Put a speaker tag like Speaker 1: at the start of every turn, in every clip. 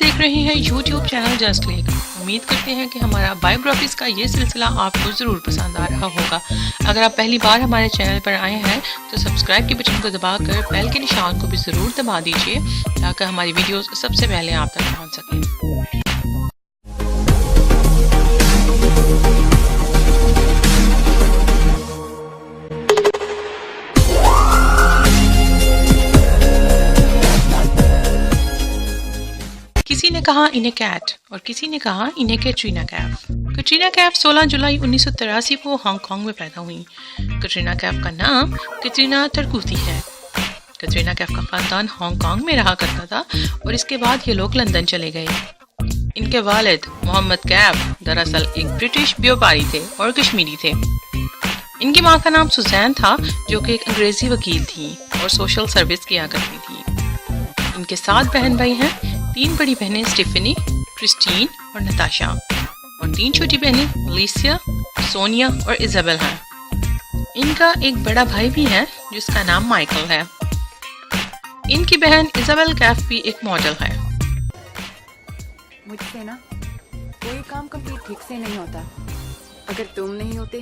Speaker 1: देख रहे हैं YouTube चैनल जस्ट क्लिक। उम्मीद करते हैं कि हमारा बायोग्राफीज का ये सिलसिला आपको ज़रूर पसंद आ रहा होगा। अगर आप पहली बार हमारे चैनल पर आए हैं तो सब्सक्राइब के बटन को दबाकर बेल के निशान को भी ज़रूर दबा दीजिए ताकि हमारी वीडियोस सबसे पहले आप तक पहुंच सकें। किसी ने कहा इन्हें कैट और किसी ने कहा इन्हें कैटरीना कैफ। कैटरीना कैफ 16 जुलाई 1983 को हांगकांग में पैदा हुई। कैटरीना कैफ का नाम कैटरीना तरकुती है। कैटरीना कैफ का खानदान हांगकांग में रहा करता था और इसके बाद ये लोग लंदन चले गए। इनके वालिद मोहम्मद कैफ दरअसल एक ब्रिटिश व्यापारी थे और कश्मीरी थे। इनकी माँ का नाम सुजैन था जो कि एक अंग्रेजी वकील थी और सोशल सर्विस किया करती थी। इनके 7 बहन भाई हैं। 3 बड़ी बहनें स्टीफनी, क्रिस्टीन और नताशा और 3 छोटी बहनें अलीसिया, सोनिया और इजाबेल हैं। इनका एक बड़ा भाई भी है जिसका नाम माइकल है। इनकी बहन इजाबेल कैफ भी एक मॉडल है।
Speaker 2: मुझसे ना कोई काम कभी ठीक से नहीं होता। अगर तुम नहीं होते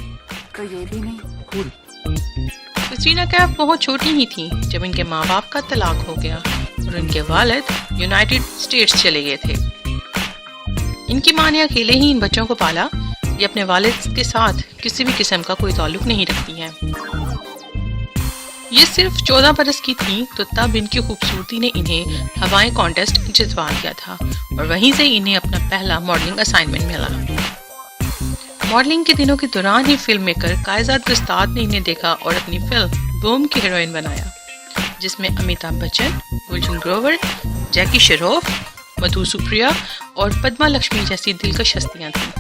Speaker 2: तो ये भी नहीं।
Speaker 1: कैटरीना कैफ बहुत छोटी ही थी जब इनके माँ बाप का तलाक हो गया और इनके वालिद यूनाइटेड स्टेट्स चले गए थे। इनकी माँ ने अकेले ही इन बच्चों को पाला। ये अपने वालिद के साथ किसी भी किस्म का कोई ताल्लुक नहीं रखती हैं। ये सिर्फ 14 बरस की थी तो तब इनकी खूबसूरती ने इन्हें हवाई कॉन्टेस्ट जितवा दिया था और वहीं से इन्हें अपना पहला मॉडलिंग असाइनमेंट मिला। मॉडलिंग के दिनों के दौरान ही फिल्म मेकर कायजात गुस्ताद ने इन्हें देखा और अपनी फिल्म बूम की हीरोइन बनाया जिसमें अमिताभ बच्चन, गुलशन ग्रोवर, जैकी श्रॉफ, मधु सुप्रिया और पद्मा लक्ष्मी जैसी दिलकश हस्तियां थीं।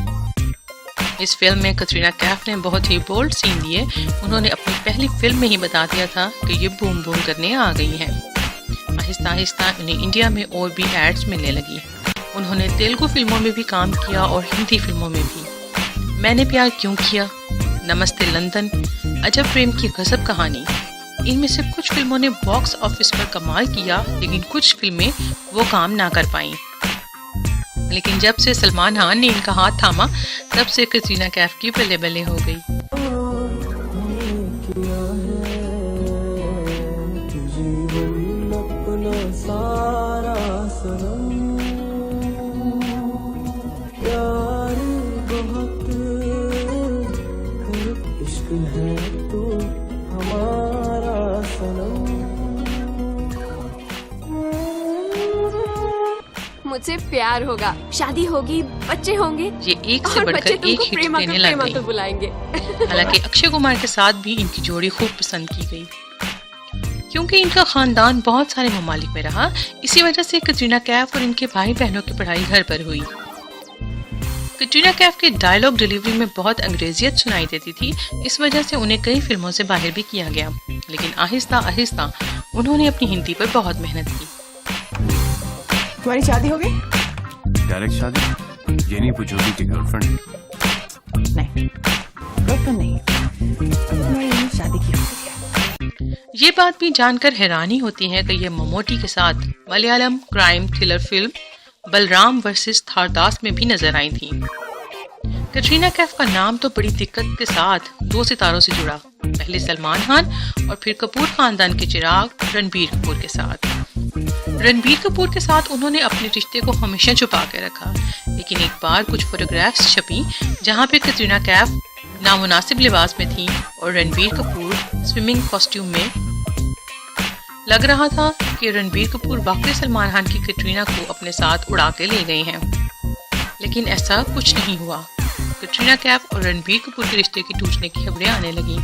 Speaker 1: इस फिल्म में कैटरीना कैफ ने बहुत ही बोल्ड सीन दिए। उन्होंने अपनी पहली फिल्म में ही बता दिया था कि ये बूम बूम करने आ गई हैं। आहिस्ता आहिस्ता उन्हें इंडिया में और भी एड्स मिलने लगी। उन्होंने तेलुगु फिल्मों में भी काम किया और हिंदी फिल्मों में भी। मैंने प्यार क्यों किया, नमस्ते लंदन, अजब प्रेम की गजब कहानी, इनमें से कुछ फिल्मों ने बॉक्स ऑफिस पर कमाल किया लेकिन कुछ फिल्में वो काम ना कर पाईं। लेकिन जब से सलमान खान ने इनका हाथ थामा तब से कैटरीना कैफ की बल्ले बल्ले हो गई।
Speaker 2: मुझसे प्यार होगा, शादी होगी, बच्चे होंगे।
Speaker 1: ये एक से बढ़कर एक हिट देने लग गई।
Speaker 2: तो बुलाएंगे।
Speaker 1: हालांकि अक्षय कुमार के साथ भी इनकी जोड़ी खूब पसंद की गई क्योंकि इनका खानदान बहुत सारे ममालिक में रहा। इसी वजह से कैटरीना कैफ और इनके भाई बहनों की पढ़ाई घर पर हुई। कैटरीना कैफ के डायलॉग डिलीवरी में बहुत अंग्रेजियत सुनाई देती थी। इस वजह से उन्हें कई फिल्मों से बाहर भी किया गया लेकिन आहिस्ता आहिस्ता उन्होंने अपनी हिंदी पर बहुत मेहनत की।
Speaker 2: तुम्हारी शादी हो गई?
Speaker 3: डायरेक्ट शादी? ये नहीं पूछोगी कि गर्लफ्रेंड?
Speaker 2: नहीं, गर्लफ्रेंड नहीं, तुम्हारी शादी की हो गई।
Speaker 1: ये बात भी जानकर हैरानी होती है कि ये ममूटी के साथ Malayalam crime thriller film Balram versus Tharadas में भी नजर आई थी। कैटरीना कैफ का नाम तो बड़ी दिक्कत के साथ 2 सितारों से जुड़ा, पहले सलमान खान और फिर कपूर खानदान के चिराग रणबीर कपूर के साथ। रणबीर कपूर के साथ उन्होंने अपने रिश्ते को हमेशा छुपा के रखा लेकिन एक बार कुछ फोटोग्राफ्स छपी जहां पे कैटरीना कैफ नामुनासिब लिबास में थी और रणबीर कपूर स्विमिंग कॉस्ट्यूम में। लग रहा था कि रणबीर कपूर वाकई सलमान खान की कैटरीना को अपने साथ उड़ा के ले गए हैं लेकिन ऐसा कुछ नहीं हुआ। कैटरीना कैफ और रणबीर कपूर के रिश्ते की टूटने की खबरें आने लगी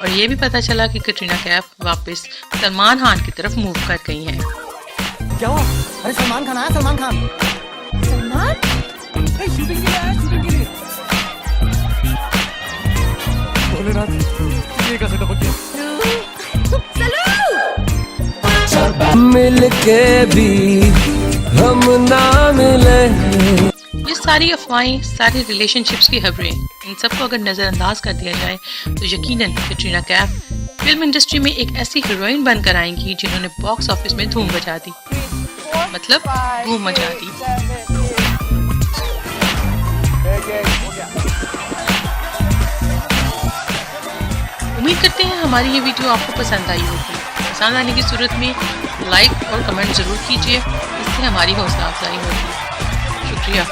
Speaker 1: और ये भी पता चला कि कैटरीना कैफ वापस सलमान खान की तरफ मूव कर गई हैं।
Speaker 4: क्या हुआ? अरे सलमान खान आया, सलमान खान।
Speaker 2: सलमान?
Speaker 4: शूटिंग के लिए आया, शूटिंग के लिए। भोलेनाथ, ये कैसे टपक गया? मिल के भी हम ना मिले।
Speaker 1: ये सारी अफवाहें, सारी रिलेशनशिप्स की खबरें, इन सबको अगर नजरअंदाज कर दिया जाए तो यकीनन कैटरीना कैफ फिल्म इंडस्ट्री में एक ऐसी हीरोइन बनकर आएंगी जिन्होंने बॉक्स ऑफिस में धूम मचा दी। मतलब धूम मचा दी। उम्मीद करते हैं हमारी ये वीडियो आपको पसंद आई होगी। पसंद आने की सूरत में लाइक और कमेंट ज़रूर कीजिए, इससे हमारी हौसला अफजाई होगी। शुक्रिया।